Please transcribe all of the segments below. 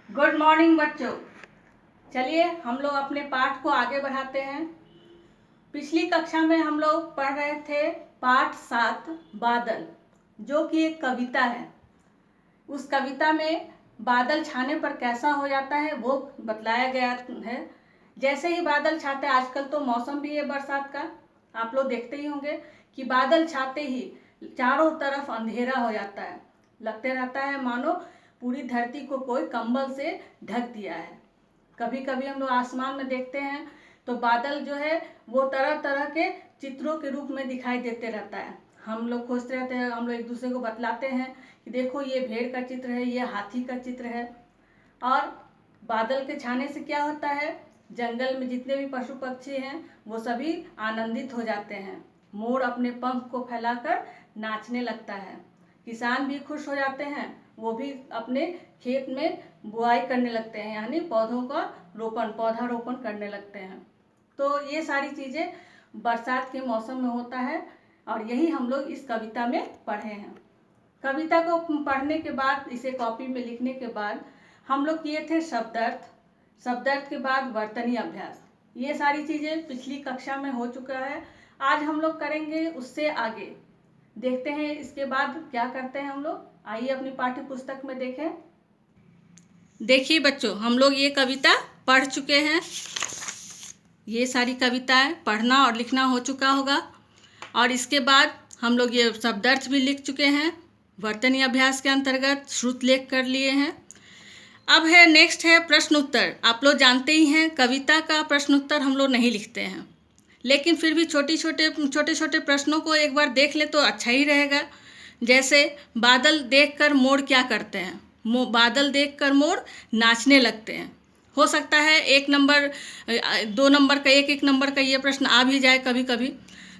Good morning बच्चों। चलिए हम लोग अपने पाठ को आगे बढ़ाते हैं। पिछली कक्षा में हम लोग पढ़ रहे थे पाठ 7 बादल, जो कि एक कविता है। उस कविता में बादल छाने पर कैसा हो जाता है वो बतलाया गया है। जैसे ही बादल छाते, आजकल तो मौसम भी है बरसात का, आप लोग देखते ही होंगे कि बादल छाते ही चारों तरफ अंधेरा हो जाता है। लगते रहता है मानो पूरी धरती को कोई कंबल से ढक दिया है। कभी कभी हम लोग आसमान में देखते हैं तो बादल जो है वो तरह तरह के चित्रों के रूप में दिखाई देते रहता है। हम लोग खोजते रहते हैं, हम लोग एक दूसरे को बतलाते हैं कि देखो ये भेड़ का चित्र है, ये हाथी का चित्र है। और बादल के छाने से क्या होता है, जंगल में जितने भी पशु पक्षी हैं वो सभी आनंदित हो जाते हैं। मोर अपने पंख को फैलाकर नाचने लगता है। किसान भी खुश हो जाते हैं, वो भी अपने खेत में बुआई करने लगते हैं, यानी पौधों का पौधारोपण करने लगते हैं। तो ये सारी चीज़ें बरसात के मौसम में होता है और यही हम लोग इस कविता में पढ़े हैं। कविता को पढ़ने के बाद, इसे कॉपी में लिखने के बाद हम लोग किए थे शब्दार्थ। शब्दार्थ के बाद वर्तनी अभ्यास। ये सारी चीज़ें पिछली कक्षा में हो चुका है। आज हम लोग करेंगे उससे आगे। देखते हैं इसके बाद क्या करते हैं हम लोग। आइए अपनी पाठ्य पुस्तक में देखें। देखिए बच्चों, हम लोग ये कविता पढ़ चुके हैं। ये सारी कविताएं पढ़ना और लिखना हो चुका होगा। और इसके बाद हम लोग ये शब्दार्थ भी लिख चुके हैं। वर्तनी अभ्यास के अंतर्गत श्रुत लेख कर लिए हैं। अब है नेक्स्ट है प्रश्न उत्तर। आप लोग जानते ही हैं कविता का प्रश्न उत्तर हम लोग नहीं लिखते हैं, लेकिन फिर भी छोटे छोटे प्रश्नों को एक बार देख ले तो अच्छा ही रहेगा। जैसे बादल देखकर मोर क्या करते हैं, बादल देखकर मोर नाचने लगते हैं। हो सकता है 1 नंबर 2 नंबर का, एक नंबर का ये प्रश्न आ भी जाए कभी कभी।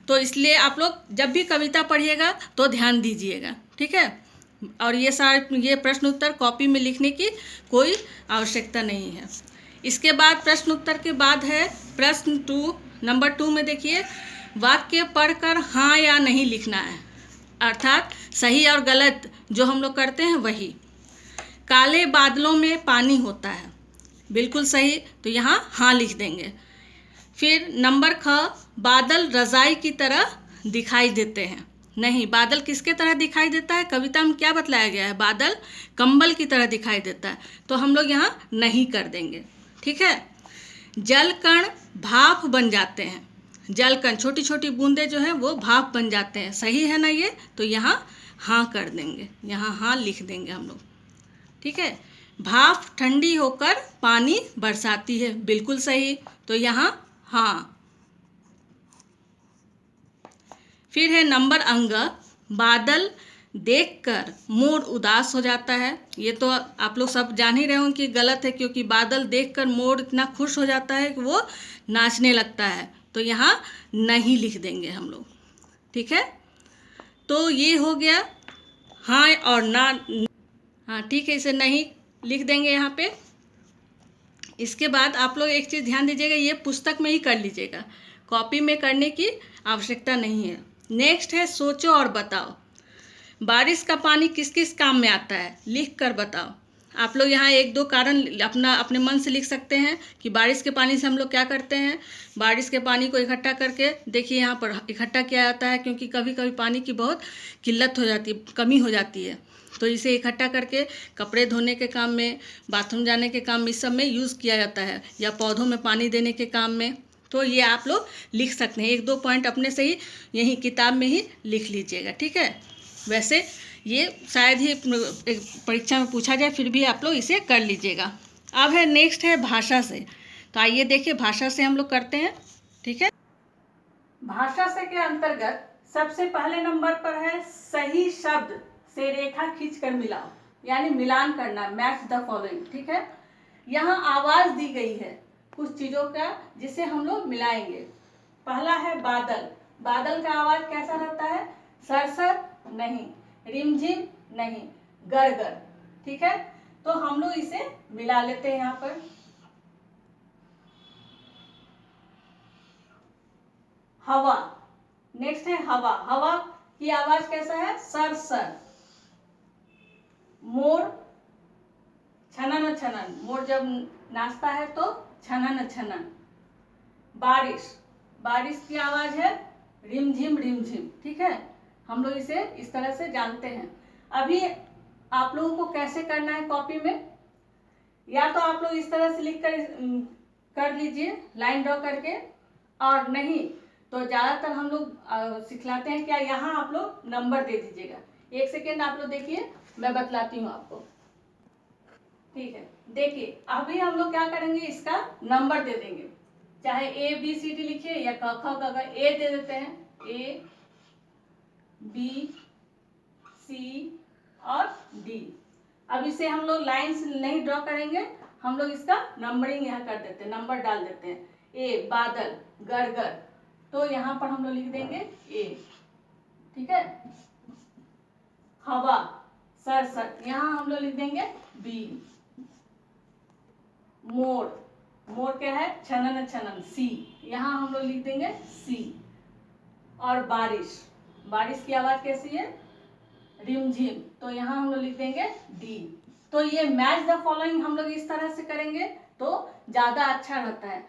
तो इसलिए आप लोग जब भी कविता पढ़िएगा तो ध्यान दीजिएगा, ठीक है। और ये प्रश्न उत्तर कॉपी में लिखने की कोई आवश्यकता नहीं है। इसके बाद प्रश्न उत्तर के बाद है प्रश्न 2। नंबर 2 में देखिए, वाक्य पढ़कर हाँ या नहीं लिखना है, अर्थात सही और गलत जो हम लोग करते हैं वही। काले बादलों में पानी होता है, बिल्कुल सही, तो यहाँ हाँ लिख देंगे। फिर नंबर ख, बादल रज़ाई की तरह दिखाई देते हैं। नहीं, बादल किसके तरह दिखाई देता है, कविता में क्या बतलाया गया है, बादल कंबल की तरह दिखाई देता है, तो हम लोग यहाँ नहीं कर देंगे, ठीक है। जल कण भाप बन जाते हैं। जल कण छोटी छोटी बूंदें जो हैं वो भाप बन जाते हैं, सही है ना ये, तो यहाँ हाँ कर देंगे, यहाँ हाँ लिख देंगे हम लोग, ठीक है। भाप ठंडी होकर पानी बरसाती है, बिल्कुल सही, तो यहाँ हाँ। फिर है नंबर अंग, बादल देखकर मोर उदास हो जाता है। ये तो आप लोग सब जान ही रहे होंगे कि गलत है, क्योंकि बादल देखकर मोर इतना खुश हो जाता है कि वो नाचने लगता है, तो यहाँ नहीं लिख देंगे हम लोग, ठीक है। तो ये हो गया हाँ और ना। हाँ ठीक है, इसे नहीं लिख देंगे यहाँ पे। इसके बाद आप लोग एक चीज़ ध्यान दीजिएगा, ये पुस्तक में ही कर लीजिएगा, कॉपी में करने की आवश्यकता नहीं है। नेक्स्ट है सोचो और बताओ। बारिश का पानी किस किस काम में आता है, लिख कर बताओ। आप लोग यहाँ 1-2 कारण अपने मन से लिख सकते हैं कि बारिश के पानी से हम लोग क्या करते हैं। बारिश के पानी को इकट्ठा करके देखिए, यहाँ पर इकट्ठा किया जाता है, क्योंकि कभी कभी पानी की बहुत किल्लत हो जाती है, कमी हो जाती है, तो इसे इकट्ठा करके कपड़े धोने के काम में, बाथरूम जाने के काम में, इस सब में यूज़ किया जाता है, या पौधों में पानी देने के काम में। तो ये आप लोग लिख सकते हैं, 1-2 पॉइंट अपने से ही यहीं किताब में ही लिख लीजिएगा, ठीक है। वैसे ये शायद ही एक परीक्षा में पूछा जाए, फिर भी आप लोग इसे कर लीजिएगा। अब है नेक्स्ट है भाषा से। तो आइए देखिए भाषा से हम लोग करते हैं, ठीक है। भाषा से के अंतर्गत सबसे पहले नंबर पर है सही शब्द से रेखा खींच कर मिलाओ, यानी मिलान करना, मैच द फॉलोइंग, ठीक है। यहाँ आवाज दी गई है कुछ चीजों का जिसे हम लोग मिलाएंगे। पहला है बादल। बादल का आवाज कैसा रहता है, सरसर नहीं, रिमझिम नहीं, गड़गड़, ठीक है। तो हम लोग इसे मिला लेते हैं यहाँ पर। हवा, नेक्स्ट है हवा। हवा की आवाज कैसा है, सरसर। मोर, छना न छनन, मोर जब नाचता है तो छनन छनन। बारिश, बारिश की आवाज है रिमझिम रिमझिम। ठीक है, हम लोग इसे इस तरह से जानते हैं। अभी आप लोगों को कैसे करना है कॉपी में, या तो आप लोग इस तरह से लिख कर लीजिए लाइन ड्रॉ करके, और नहीं तो ज़्यादातर हम लोग सिखलाते हैं क्या, यहाँ आप लोग नंबर दे दीजिएगा। 1 सेकेंड आप लोग देखिए, मैं बतलाती हूँ आपको। ठीक है, देखिए अभी हम लोग क्या करेंगे, इसका नंबर दे देंगे, चाहे ABCD लिखिए या क ख ग घ। ए दे देते हैं, ABC और D। अब इसे हम लोग लाइंस नहीं ड्रॉ करेंगे, हम लोग इसका नंबरिंग यहाँ कर देते हैं, नंबर डाल देते हैं। ए बादल, गरगर, तो यहाँ पर हम लोग लिख देंगे A। ठीक है, हवा सरसट, यहाँ हम लोग लिख देंगे B। मोर, मोर क्या है, छनन छनन, C, यहाँ हम लोग लिख देंगे C। और बारिश, बारिश की आवाज कैसी है, रिमझिम, तो यहाँ हम लोग लिख देंगे D। तो ये मैच द फॉलोइंग हम लोग इस तरह से करेंगे तो ज़्यादा अच्छा रहता है,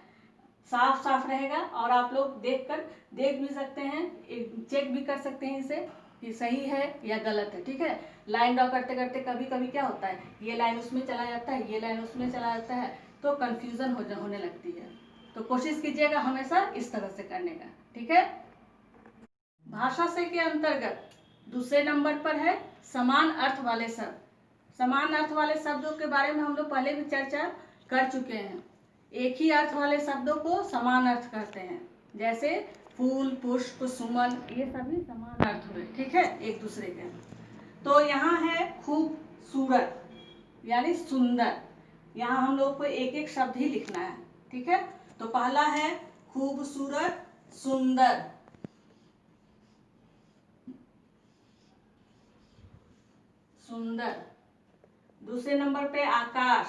साफ साफ रहेगा, और आप लोग देख भी सकते हैं, चेक भी कर सकते हैं इसे कि सही है या गलत है। ठीक है, लाइन ड्रॉ करते करते कभी कभी क्या होता है, ये लाइन उसमें चला जाता है, ये लाइन उसमें चला जाता है, तो कंफ्यूजन होने लगती है। तो कोशिश कीजिएगा हमेशा इस तरह से करने का। ठीक है, भाषा से के अंतर्गत दूसरे नंबर पर है समान अर्थ वाले शब्द। समान अर्थ वाले शब्दों के बारे में हम लोग पहले भी चर्चा कर चुके हैं। एक ही अर्थ वाले शब्दों को समान अर्थ कहते हैं, जैसे फूल, पुष्प, सुमन, ये सभी समान अर्थ हुए। ठीक है, एक दूसरे के। तो यहाँ है खूबसूरत यानी सुंदर, यहाँ हम लोग को एक एक शब्द ही लिखना है। ठीक है, तो पहला है खूबसूरत, सुंदर, सुंदर। दूसरे नंबर पे आकाश,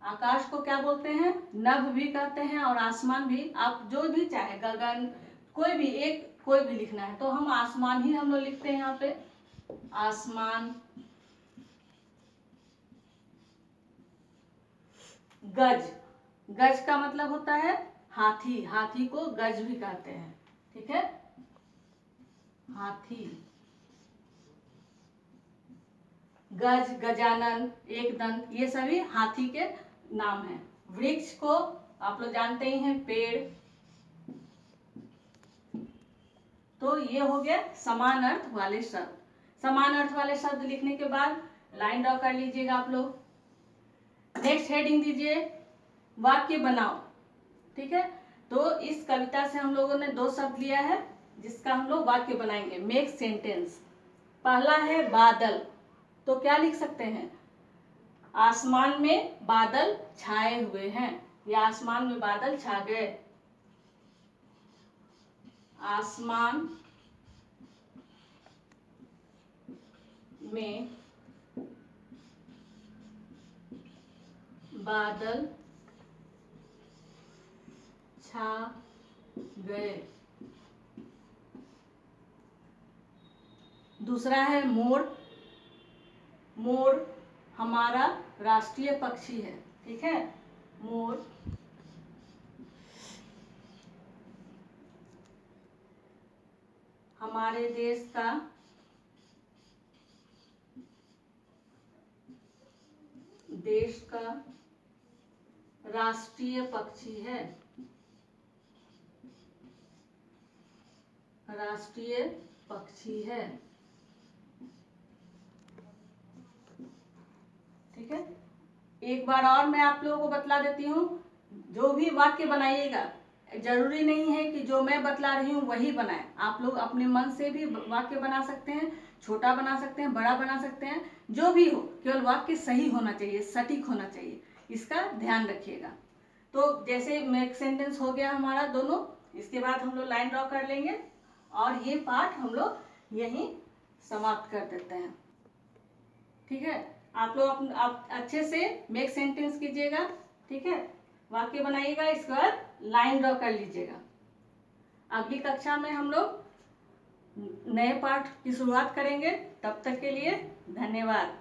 आकाश को क्या बोलते हैं, नभ भी कहते हैं, और आसमान भी, आप जो भी चाहे, गगन, कोई भी एक, कोई भी लिखना है तो हम आसमान ही हम लोग लिखते हैं यहाँ पे, आसमान। गज, गज का मतलब होता है हाथी, हाथी को गज भी कहते हैं। ठीक है, हाथी। गज, गजानन, एकदंत, ये सभी हाथी के नाम हैं। वृक्ष को आप लोग जानते ही हैं, पेड़। तो ये हो गया समान अर्थ वाले शब्द। समान अर्थ वाले शब्द लिखने के बाद लाइन ड्रॉ कर लीजिएगा आप लोग। नेक्स्ट हेडिंग दीजिए वाक्य बनाओ। ठीक है, तो इस कविता से हम लोगों ने 2 शब्द लिया है जिसका हम लोग वाक्य बनाएंगे, मेक सेंटेंस। पहला है बादल, तो क्या लिख सकते हैं, आसमान में बादल छाए हुए हैं, या आसमान में बादल छा गए। आसमान में बादल छा गए। दूसरा है मोर, मोर हमारा राष्ट्रीय पक्षी है। ठीक है, मोर हमारे देश का राष्ट्रीय पक्षी है, राष्ट्रीय पक्षी है। ठीक है, एक बार और मैं आप लोगों को बतला देती हूँ, जो भी वाक्य बनाइएगा जरूरी नहीं है कि जो मैं बतला रही हूँ वही बनाए, आप लोग अपने मन से भी वाक्य बना सकते हैं, छोटा बना सकते हैं, बड़ा बना सकते हैं, जो भी हो, केवल वाक्य सही होना चाहिए, सटीक होना चाहिए, इसका ध्यान रखिएगा। तो जैसे मेक सेंटेंस हो गया हमारा दोनों, इसके बाद हम लोग लाइन ड्रॉ कर लेंगे और ये पार्ट हम लोग यहीं समाप्त कर देते हैं। ठीक है, आप लोग आप अच्छे से मेक सेंटेंस कीजिएगा। ठीक है, वाक्य बनाइएगा, इसके बाद लाइन ड्रॉ कर लीजिएगा। अगली कक्षा में हम लोग नए पाठ की शुरुआत करेंगे, तब तक के लिए धन्यवाद।